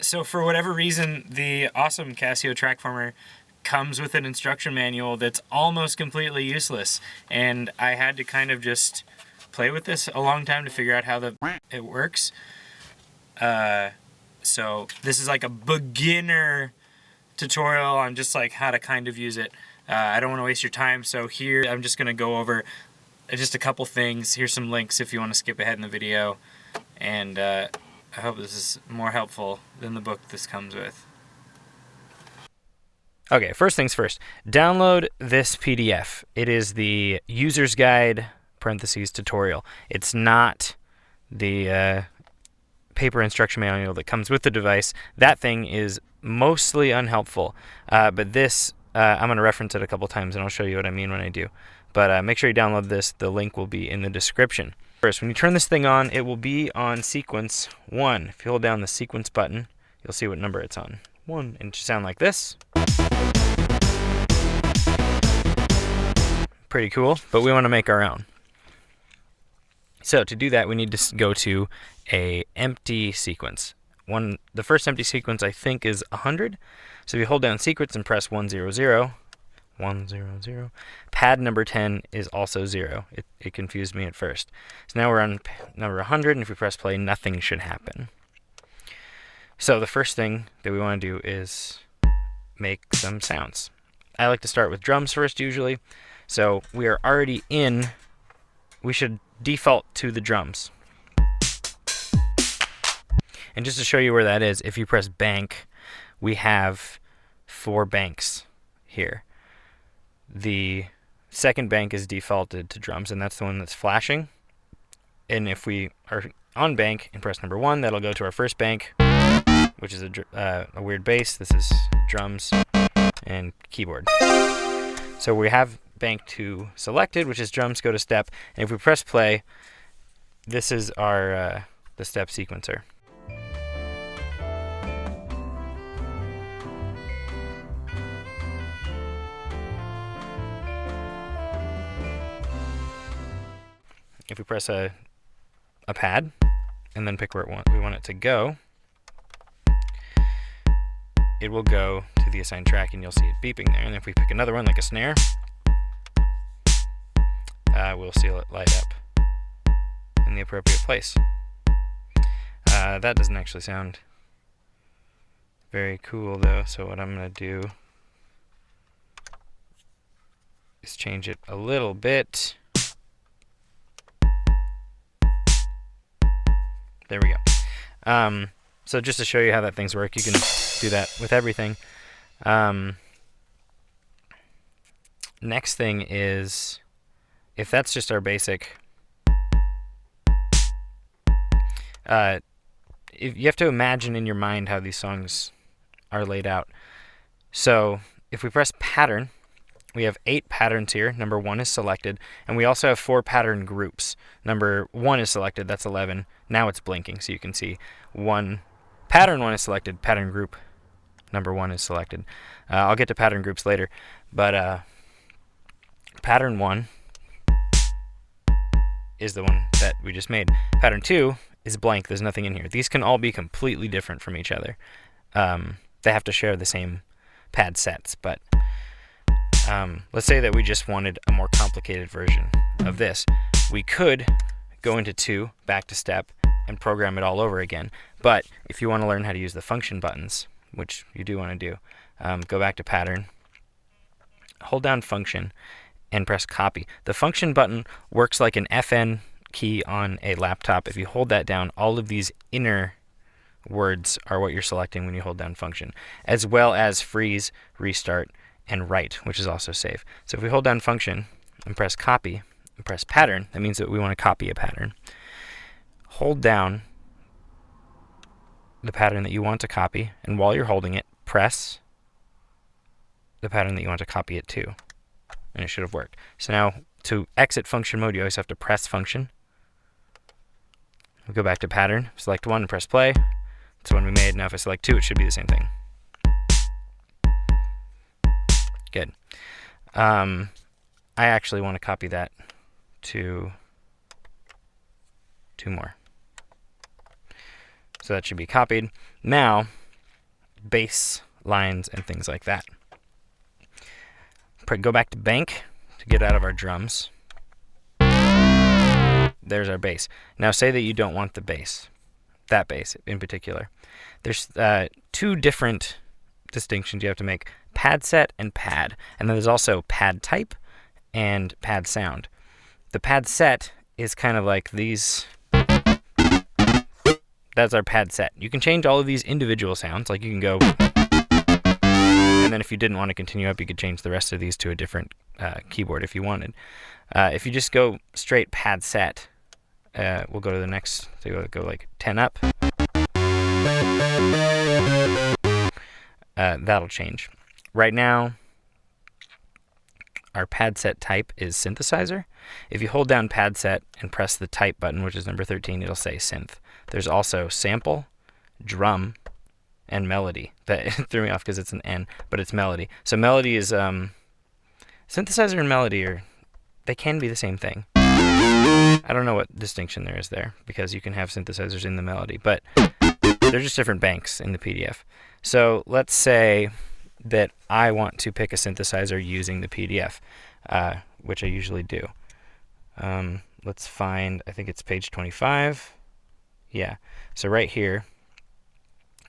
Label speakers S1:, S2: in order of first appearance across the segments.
S1: So for whatever reason, the awesome Casio Trackformer comes with an instruction manual that's almost completely useless, and I had to kind of just play with this a long time to figure out how it works. So this is like a beginner tutorial on just like how to kind of use it. I don't want to waste your time, so here I'm just going to go over just a couple things. Here's some links if you want to skip ahead in the video, and I hope this is more helpful than the book this comes with. Okay, first things first, download this PDF. It is the user's guide (tutorial). It's not the paper instruction manual that comes with the device. That thing is mostly unhelpful, but this, I'm going to reference it a couple times and I'll show you what I mean when I do. But make sure you download this. The link will be in the description. First, when you turn this thing on, it will be on sequence 1. If you hold down the sequence button, you'll see what number it's on. 1, and it should sound like this. Pretty cool, but we want to make our own. So to do that, we need to go to a empty sequence. The first empty sequence I think is 100. So if you hold down sequence and press 100, 100, pad number 10 is also 0. It confused me at first. So now we're on number 100, and if we press play, nothing should happen. So the first thing that we want to do is make some sounds. I like to start with drums first usually. So we are already in, we should default to the drums. And just to show you where that is, if you press bank, we have 4 banks here. The second bank is defaulted to drums, and that's the one that's flashing. And if we are on bank and press number 1, that'll go to our first bank, which is a weird bass. This is drums and keyboard. So we have bank 2 selected, which is drums, go to step. And if we press play, this is our the step sequencer. If we press a pad and then pick where we want it to go, it will go to the assigned track and you'll see it beeping there. And if we pick another one like a snare, we'll see it light up in the appropriate place. That doesn't actually sound very cool though, so what I'm going to do is change it a little bit. There we go. So just to show you how that things work, you can do that with everything. Next thing is, if that's just our basic, you have to imagine in your mind how these songs are laid out. So if we press pattern, we have 8 patterns here. Number 1 is selected, and we also have 4 pattern groups. Number 1 is selected, that's 11. Now it's blinking, so you can see pattern 1 is selected, pattern group number 1 is selected. I'll get to pattern groups later, but pattern 1 is the one that we just made. Pattern 2 is blank, there's nothing in here. These can all be completely different from each other. They have to share the same pad sets, but let's say that we just wanted a more complicated version of this. We could go into 2, back to step, and program it all over again. But if you want to learn how to use the function buttons, which you do want to do, go back to pattern, hold down function, and press copy. The function button works like an FN key on a laptop. If you hold that down, all of these inner words are what you're selecting when you hold down function, as well as freeze, restart, and write, which is also save. So if we hold down function and press copy and press pattern, that means that we want to copy a pattern. Hold down the pattern that you want to copy, and while you're holding it, press the pattern that you want to copy it to, and it should have worked. So now to exit function mode, you always have to press function. We'll go back to pattern, select 1 and press play. It's the one we made. Now if I select 2, it should be the same thing. Good. I actually want to copy that to 2 more. So So that should be copied. Now, bass lines and things like that. Go back to bank to get out of our drums. There's our bass. Now say that you don't want the bass, that bass in particular. There's two different distinctions you have to make: pad set and pad. And then there's also pad type and pad sound. The pad set is kind of like these. That's our pad set. You can change all of these individual sounds. Like you can go, and then if you didn't want to continue up, you could change the rest of these to a different keyboard if you wanted. If you just go straight pad set, we'll go to the next. So go like 10 up. That'll change. Right now, our pad set type is synthesizer. If you hold down pad set and press the type button, which is number 13, it'll say synth. There's also sample, drum, and melody. That threw me off because it's an N, but it's melody. So melody is synthesizer and melody they can be the same thing. I don't know what distinction there is there, because you can have synthesizers in the melody, but they're just different banks in the PDF. So let's say that I want to pick a synthesizer using the PDF, which I usually do. Let's find, I think it's page 25. Yeah, so right here,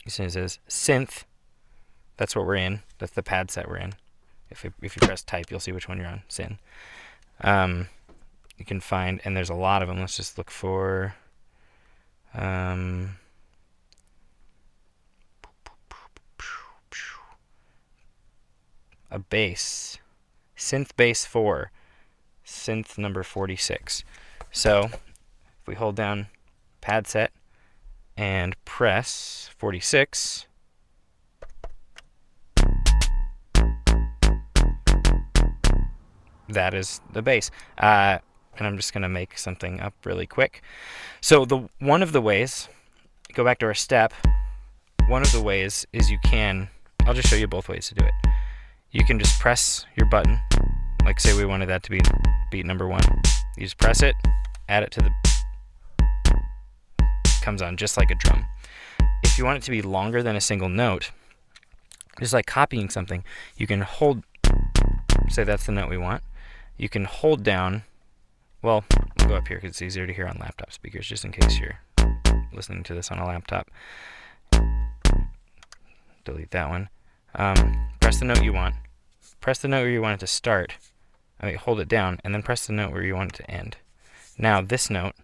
S1: it says synth. That's what we're in. That's the pad set we're in. If you press type, you'll see which one you're on, syn. You can find, and there's a lot of them. Let's just look for a bass. Synth bass 4. Synth number 46. So if we hold down pad set and press 46, that is the bass. And I'm just going to make something up really quick. So one of the ways, go back to our step, one of the ways is I'll just show you both ways to do it. You can just press your button, like say we wanted that to be beat number 1. You just press it, add it to comes on just like a drum. If you want it to be longer than a single note, just like copying something, you can say that's the note we want. You can hold down, we'll go up here because it's easier to hear on laptop speakers, just in case you're listening to this on a laptop. Delete that one. Press the note you want. Press the note where you want it to start. Hold it down, and then press the note where you want it to end. Now this note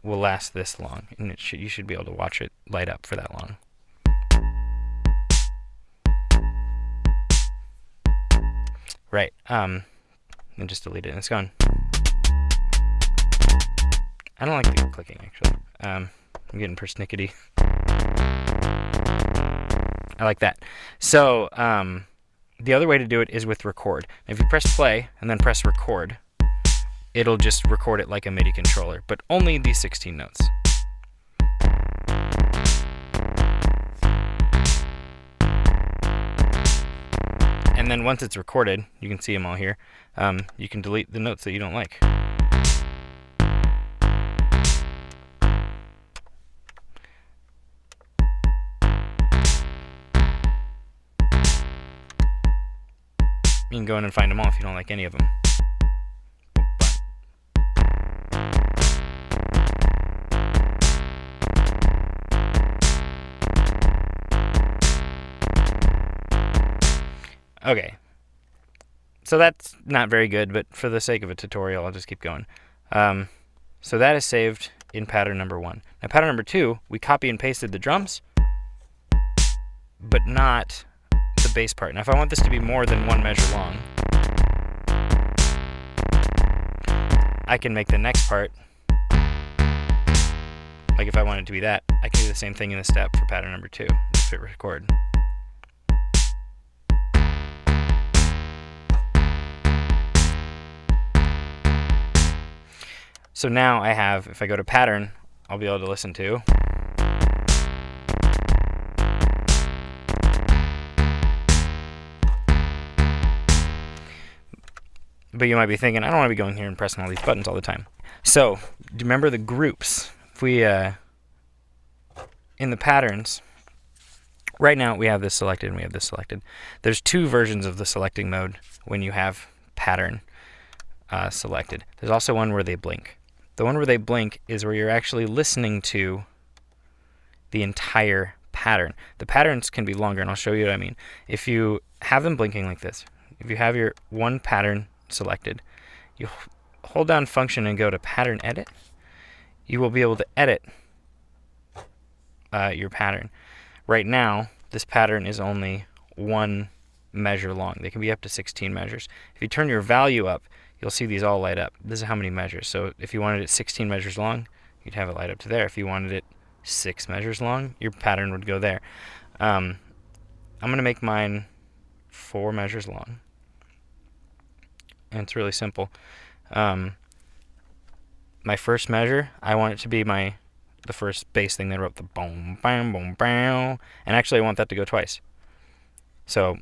S1: will last this long, and you should be able to watch it light up for that long. Right. And just delete it, and it's gone. I don't like the clicking, actually. I'm getting persnickety. I like that. So, the other way to do it is with record. If you press play and then press record, it'll just record it like a MIDI controller, but only these 16 notes. And then once it's recorded, you can see them all here, you can delete the notes that you don't like. You can go in and find them all if you don't like any of them. Okay, so that's not very good, but for the sake of a tutorial, I'll just keep going. So that is saved in pattern number 1. Now pattern number 2, we copy and pasted the drums, but not the bass part. Now if I want this to be more than 1 measure long, I can make the next part, like if I want it to be that, I can do the same thing in the step for pattern number 2. Just hit record. So now I have, if I go to pattern, I'll be able to listen to. But you might be thinking, I don't want to be going here and pressing all these buttons all the time. So, do you remember the groups? If we in the patterns, right now we have this selected and we have this selected. There's two versions of the selecting mode when you have pattern selected. There's also one where they blink. The one where they blink is where you're actually listening to the entire pattern. The patterns can be longer, and I'll show you what I mean. If you have them blinking like this, if you have your one pattern selected, you hold down function and go to pattern edit, you will be able to edit your pattern. Right now, this pattern is only one measure long. They can be up to 16 measures. If you turn your value up, you'll see these all light up. This is how many measures. So if you wanted it 16 measures long, you'd have it light up to there. If you wanted it 6 measures long, your pattern would go there. I'm going to make mine 4 measures long. And it's really simple. My first measure, I want it to be the first bass thing that wrote the boom, bam, boom, bam. And actually, I want that to go twice. So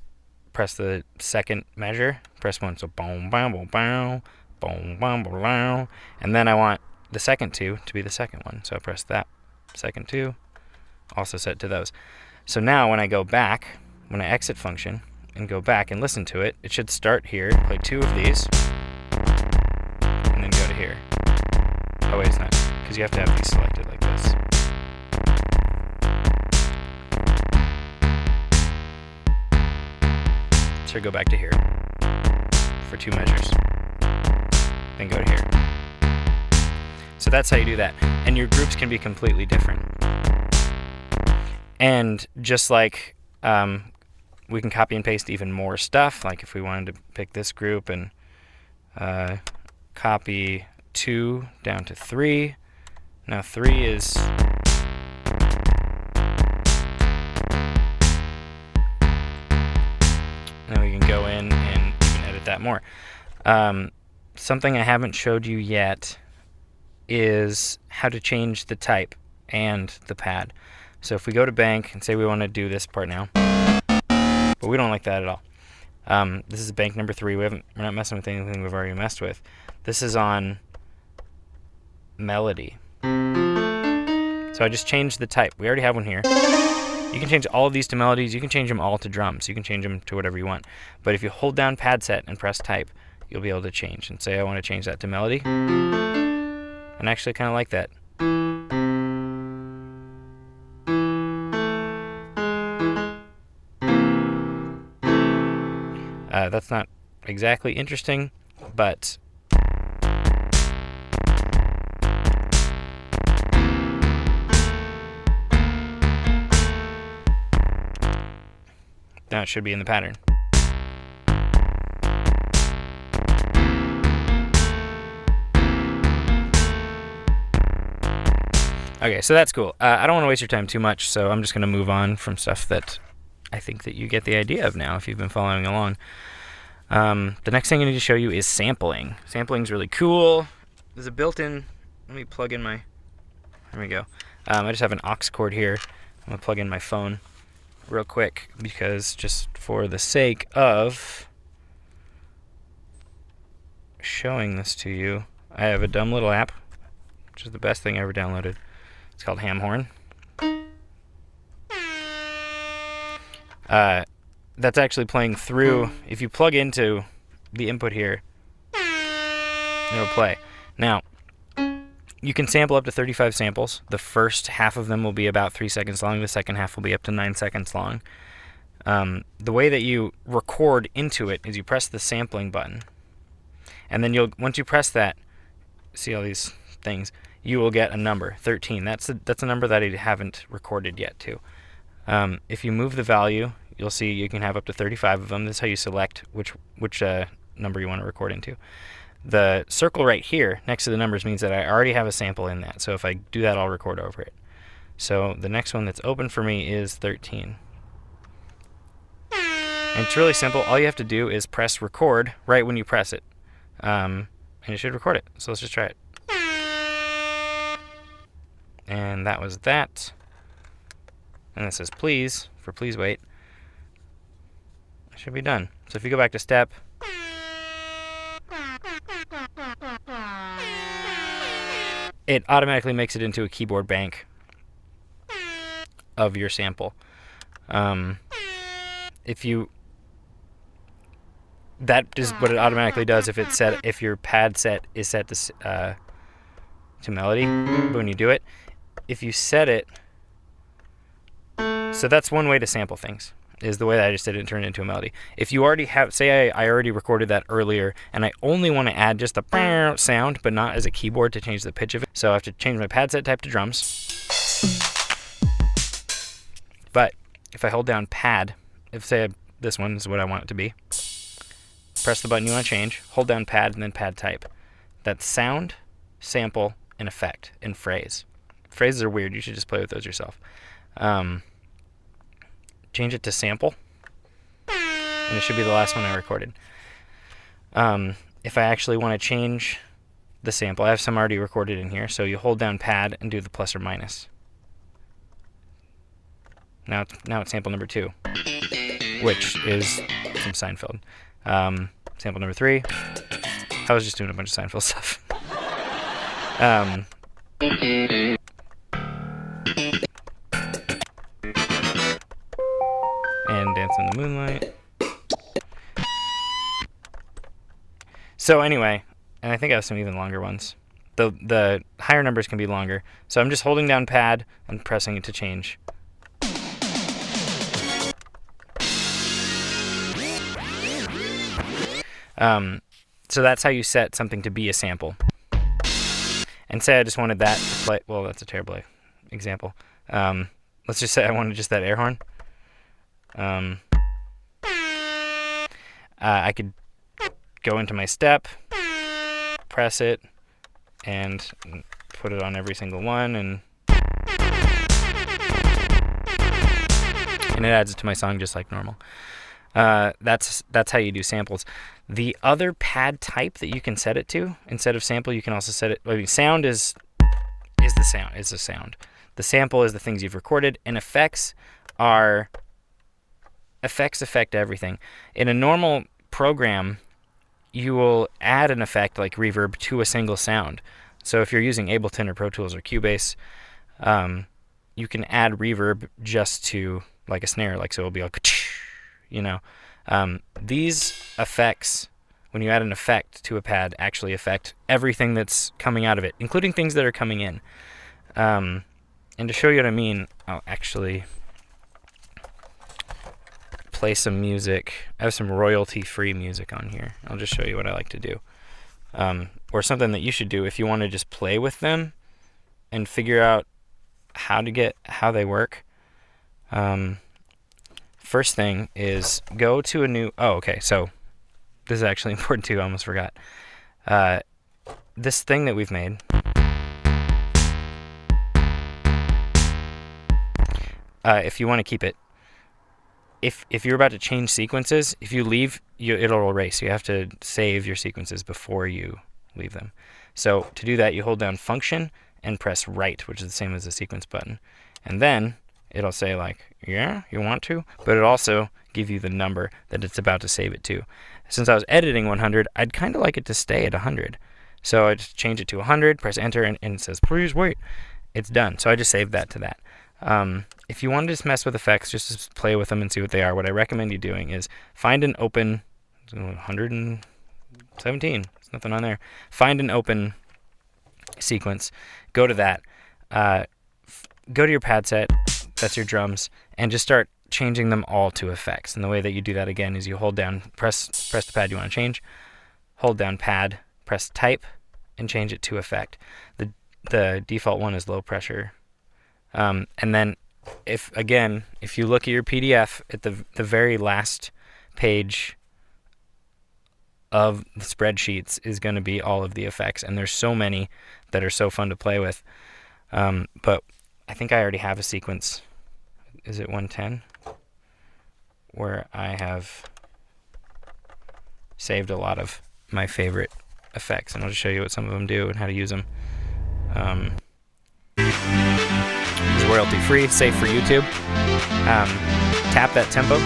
S1: press the second measure, press 1, so boom, bam, boom, bam, boom, bam, boom, bam. And then I want the second 2 to be the second one. So I press that, second 2, also set to those. So now when I go back, when I exit function and go back and listen to it, it should start here, play 2 of these, and then go to here. Oh wait, it's not, because you have to have these selected like this. So go back to here for 2 measures, then go to here. So that's how you do that. And your groups can be completely different. And just like we can copy and paste even more stuff, like if we wanted to pick this group and copy 2 down to 3. Now 3 is now we can go in and even edit that more. Something I haven't showed you yet is how to change the type and the pad. So if we go to bank and say we want to do this part now, but we don't like that at all. This is bank number 3. We're not messing with anything we've already messed with. This is on melody. So I just changed the type. We already have one here. You can change all of these to melodies. You can change them all to drums. You can change them to whatever you want. But if you hold down pad set and press type, you'll be able to change. And say I want to change that to melody. And actually kind of like that. That's not exactly interesting, but now it should be in the pattern. Okay, so that's cool. I don't want to waste your time too much, so I'm just going to move on from stuff that I think that you get the idea of now if you've been following along. The next thing I need to show you is sampling. Sampling is really cool. There's a built-in, let me plug in my, there we go. I just have an aux cord here. I'm going to plug in my phone real quick because just for the sake of showing this to you, I have a dumb little app, which is the best thing I ever downloaded. It's called Hamhorn. That's actually playing through. If you plug into the input here, it'll play. Now, you can sample up to 35 samples. The first half of them will be about 3 seconds long. The second half will be up to 9 seconds long. The way that you record into it is you press the sampling button. And then once you press that, see all these things, you will get a number, 13. That's a number that I haven't recorded yet, too. If you move the value, you'll see you can have up to 35 of them. This is how you select which number you want to record into. The circle right here next to the numbers means that I already have a sample in that. So if I do that, I'll record over it. So the next one that's open for me is 13. And it's really simple. All you have to do is press record right when you press it. And it should record it. So let's just try it. And that was that. And it says please, for please wait. It should be done. So if you go back to step, it automatically makes it into a keyboard bank. of your sample. That is what it automatically does if your pad set is set to melody when you do it. If you set it, so that's one way to sample things, is the way that I just did it and turn it into a melody. If you already have, say I already recorded that earlier and I only want to add just the sound but not as a keyboard to change the pitch of it, so I have to change my pad set type to drums. But if I hold down pad, if say this one is what I want it to be, press the button you want to change, hold down pad, and then pad type. That's sound, sample, and effect, and phrase. Phrases are weird. You should just play with those yourself. Change it to sample, and it should be the last one I recorded. If I actually want to change the sample, I have some already recorded in here, so you hold down pad and do the plus or minus. Now it's sample number 2, which is some Seinfeld. Sample number 3. I was just doing a bunch of Seinfeld stuff. And Dance in the Moonlight. So anyway, and I think I have some even longer ones. The higher numbers can be longer. So I'm just holding down pad and pressing it to change. So that's how you set something to be a sample. And say I just wanted that to play. Well, that's a terrible example. Let's just say I wanted just that air horn. I could go into my step, press it, and put it on every single one, and it adds it to my song just like normal. That's how you do samples. The other pad type that you can set it to, instead of sample, you can also set it. I mean, sound is the sound. It's the sound. The sample is the things you've recorded, and effects affect everything. In a normal program, you will add an effect like reverb to a single sound. So if you're using Ableton or Pro Tools or Cubase, you can add reverb just to like a snare, like so it'll be like, you know. These effects, when you add an effect to a pad, actually affect everything that's coming out of it, including things that are coming in. And to show you what I mean, I'll actually play some music. I have some royalty-free music on here. I'll just show you what I like to do. Or something that you should do if you want to just play with them and figure out how they work. First thing is go to a new... Oh, okay, so this is actually important too. I almost forgot. This thing that we've made... if you want to keep it, if you're about to change sequences, if you leave, it'll erase. You have to save your sequences before you leave them. So to do that, you hold down Function and press Right, which is the same as the sequence button. And then it'll say like, yeah, you want to? But it'll also give you the number that it's about to save it to. Since I was editing 100, I'd kind of like it to stay at 100. So I just change it to 100, press Enter, and it says, please wait. It's done. So I just saved that to that. If you want to just mess with effects, just to play with them and see what they are, what I recommend you doing is find an open 117. There's nothing on there. Find an open sequence. Go to that. Go to your pad set. That's your drums, and just start changing them all to effects. And the way that you do that again is you hold down, press the pad you want to change, hold down pad, press type, and change it to effect. The default one is low pressure. And then if you look at your PDF at the very last page of the spreadsheets is going to be all of the effects, and there's so many that are so fun to play with. But I think I already have a sequence. Is it 110? Where I have saved a lot of my favorite effects, and I'll just show you what some of them do and how to use them. It's royalty free, safe for YouTube. Tap that tempo.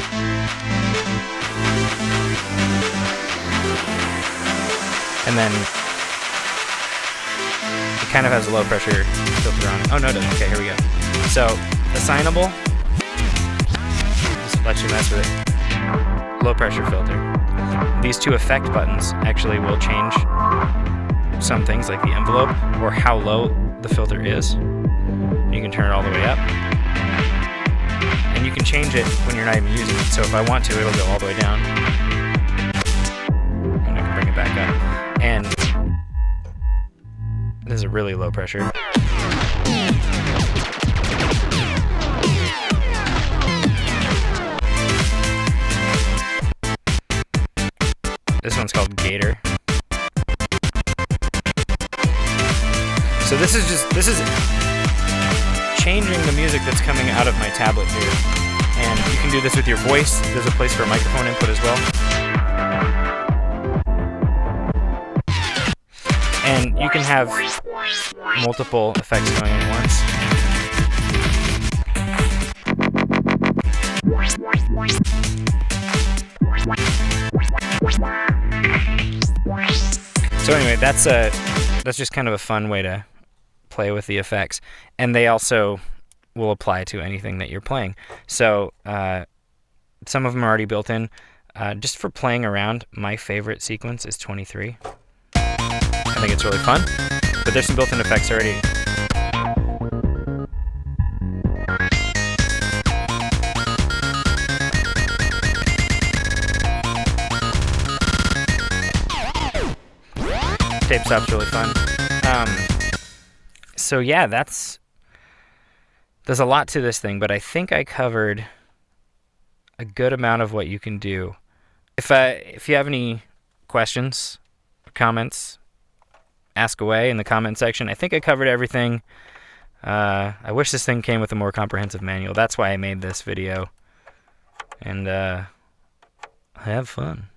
S1: And then it kind of has a low pressure filter on it. Oh no, it doesn't. Okay, here we go. So assignable. lets you mess with it. Low pressure filter. These two effect buttons actually will change some things like the envelope or how low the filter is. You can turn it all the way up. And you can change it when you're not even using it. So if I want to, it'll go all the way down. And I can bring it back up. And this is a really low pressure. This one's called Gator. So this is changing the music that's coming out of my tablet here. And you can do this with your voice. There's a place for a microphone input as well. And you can have multiple effects going at once. So anyway, that's just kind of a fun way to play with the effects, and they also will apply to anything that you're playing. So some of them are already built in. Just for playing around, my favorite sequence is 23. I think it's really fun, but there's some built-in effects already. Tape stop's really fun. So yeah, there's a lot to this thing, but I think I covered a good amount of what you can do. If you have any questions, comments, ask away in the comment section. I think I covered everything. I wish this thing came with a more comprehensive manual. That's why I made this video. And have fun.